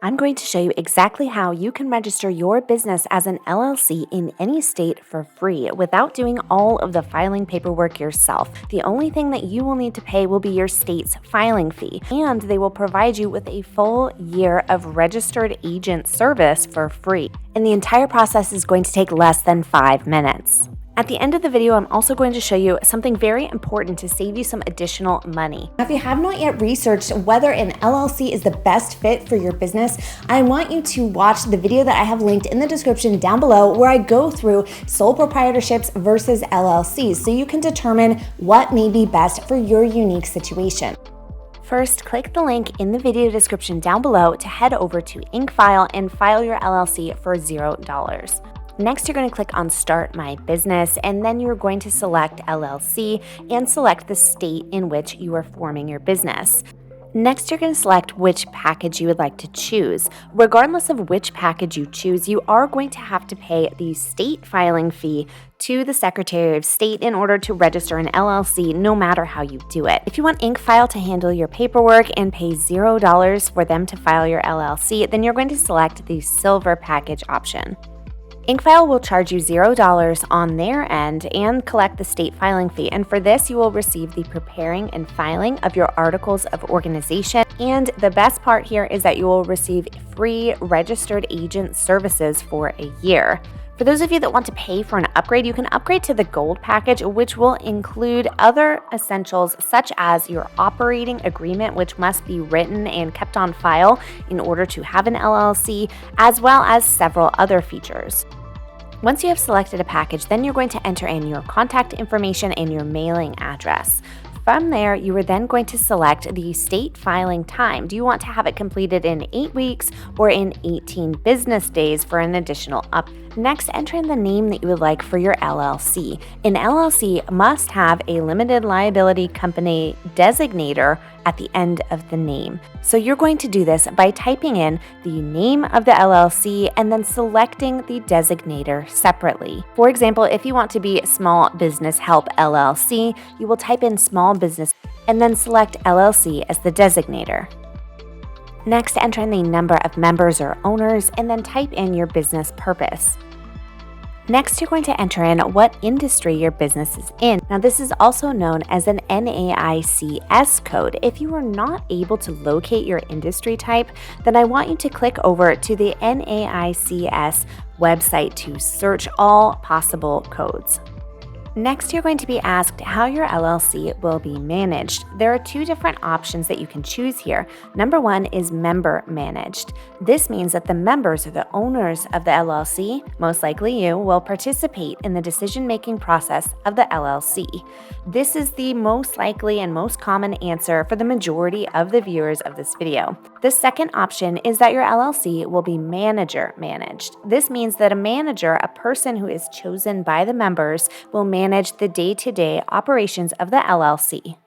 I'm going to show you exactly how you can register your business as an LLC in any state for free without doing all of the filing paperwork yourself. The only thing that you will need to pay will be your state's filing fee, and they will provide you with a full year of registered agent service for free. And the entire process is going to take less than 5 minutes. At the end of the video, I'm also going to show you something very important to save you some additional money. Now, if you have not yet researched whether an LLC is the best fit for your business, I want you to watch the video that I have linked in the description down below where I go through sole proprietorships versus LLCs so you can determine what may be best for your unique situation. First, click the link in the video description down below to head over to InkFile and file your LLC for $0. Next, you're going to click on Start My Business, and then you're going to select LLC and select the state in which you are forming your business. Next, you're going to select which package you would like to choose. Regardless of which package you choose, you are going to have to pay the state filing fee to the Secretary of State in order to register an LLC, no matter how you do it. If you want InkFile to handle your paperwork and pay $0 for them to file your LLC, then you're going to select the Silver package option. InkFile will charge you $0 on their end and collect the state filing fee, and for this you will receive the preparing and filing of your articles of organization, and the best part here is that you will receive free registered agent services for a year. For those of you that want to pay for an upgrade, you can upgrade to the Gold package, which will include other essentials such as your operating agreement, which must be written and kept on file in order to have an LLC, as well as several other features. Once you have selected a package, then you're going to enter in your contact information and your mailing address. From there, you are then going to select the state filing time. Do you want to have it completed in 8 weeks or in 18 business days for an additional up? Next, enter in the name that you would like for your LLC. An LLC must have a limited liability company designator at the end of the name. So you're going to do this by typing in the name of the LLC and then selecting the designator separately. For example, if you want to be Small Business Help LLC, you will type in Small Business and then select LLC as the designator. Next, enter in the number of members or owners and then type in your business purpose. Next, you're going to enter in what industry your business is in. Now, this is also known as an NAICS code. If you are not able to locate your industry type, then I want you to click over to the NAICS website to search all possible codes. Next, you're going to be asked how your LLC will be managed. There are 2 different options that you can choose here. Number 1 is member managed. This means that the members or the owners of the LLC, most likely you, will participate in the decision-making process of the LLC. This is the most likely and most common answer for the majority of the viewers of this video. The second option is that your LLC will be manager managed. This means that a manager, a person who is chosen by the members, will manage the day-to-day operations of the LLC.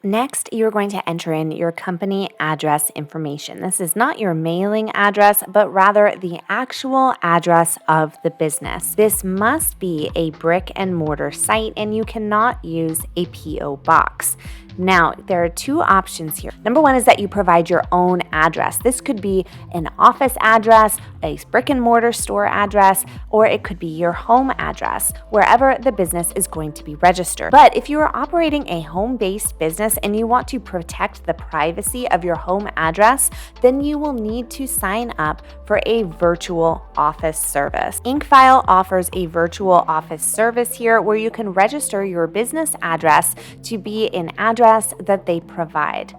Next, you're going to enter in your company address information. This is not your mailing address, but rather the actual address of the business. This must be a brick and mortar site, and you cannot use a PO box. Now, there are 2 options here. Number 1 is that you provide your own address. This could be an office address, a brick and mortar store address, or it could be your home address, wherever the business is going to be registered. But if you are operating a home-based business and you want to protect the privacy of your home address, then you will need to sign up for a virtual office service. InkFile offers a virtual office service here where you can register your business address to be an address that they provide.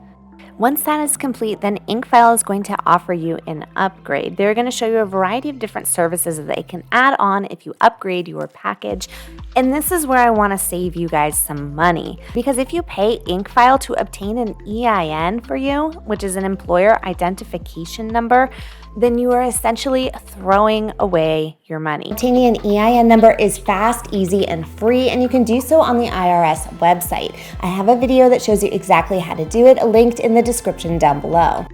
Once that is complete, then InkFile is going to offer you an upgrade. They're going to show you a variety of different services that they can add on if you upgrade your package. And this is where I want to save you guys some money, because if you pay InkFile to obtain an EIN for you, which is an employer identification number, then you are essentially throwing away your money. Obtaining an EIN number is fast, easy, and free, and you can do so on the IRS website. I have a video that shows you exactly how to do it, linked in the description down below.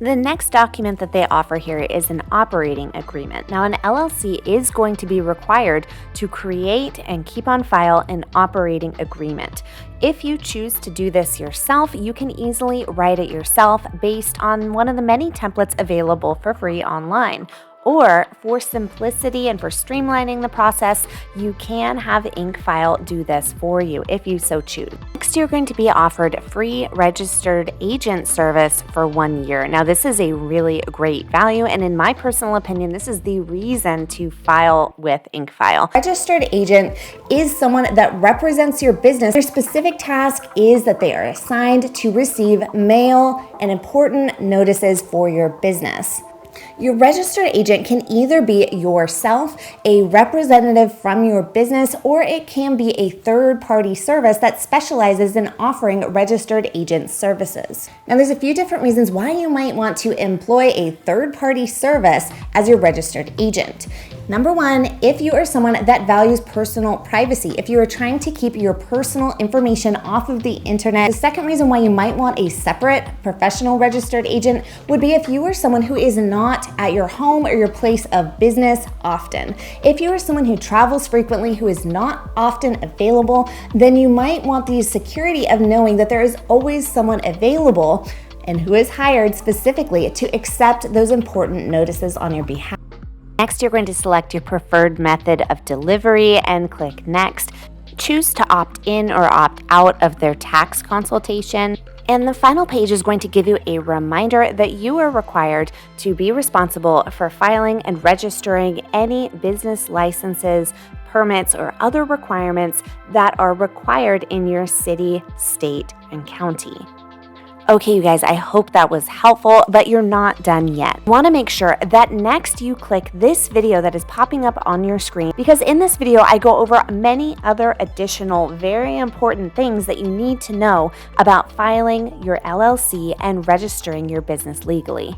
The next document that they offer here is an operating agreement. Now, an LLC is going to be required to create and keep on file an operating agreement. If you choose to do this yourself, you can easily write it yourself based on one of the many templates available for free online. Or for simplicity and for streamlining the process, you can have InkFile do this for you if you so choose. Next, you're going to be offered free registered agent service for 1 year. Now, this is a really great value, and in my personal opinion, this is the reason to file with InkFile. Registered agent is someone that represents your business. Their specific task is that they are assigned to receive mail and important notices for your business. Your registered agent can either be yourself, a representative from your business, or it can be a third-party service that specializes in offering registered agent services. Now, there's a few different reasons why you might want to employ a third-party service as your registered agent. Number one, if you are someone that values personal privacy, if you are trying to keep your personal information off of the internet. The second reason why you might want a separate professional registered agent would be if you are someone who is not at your home or your place of business often. If you are someone who travels frequently, who is not often available, then you might want the security of knowing that there is always someone available and who is hired specifically to accept those important notices on your behalf. Next, you're going to select your preferred method of delivery and click Next. Choose to opt in or opt out of their tax consultation. And the final page is going to give you a reminder that you are required to be responsible for filing and registering any business licenses, permits, or other requirements that are required in your city, state, and county. Okay, you guys, I hope that was helpful, but you're not done yet. Want to make sure that next you click this video that is popping up on your screen, because in this video, I go over many other additional very important things that you need to know about filing your LLC and registering your business legally.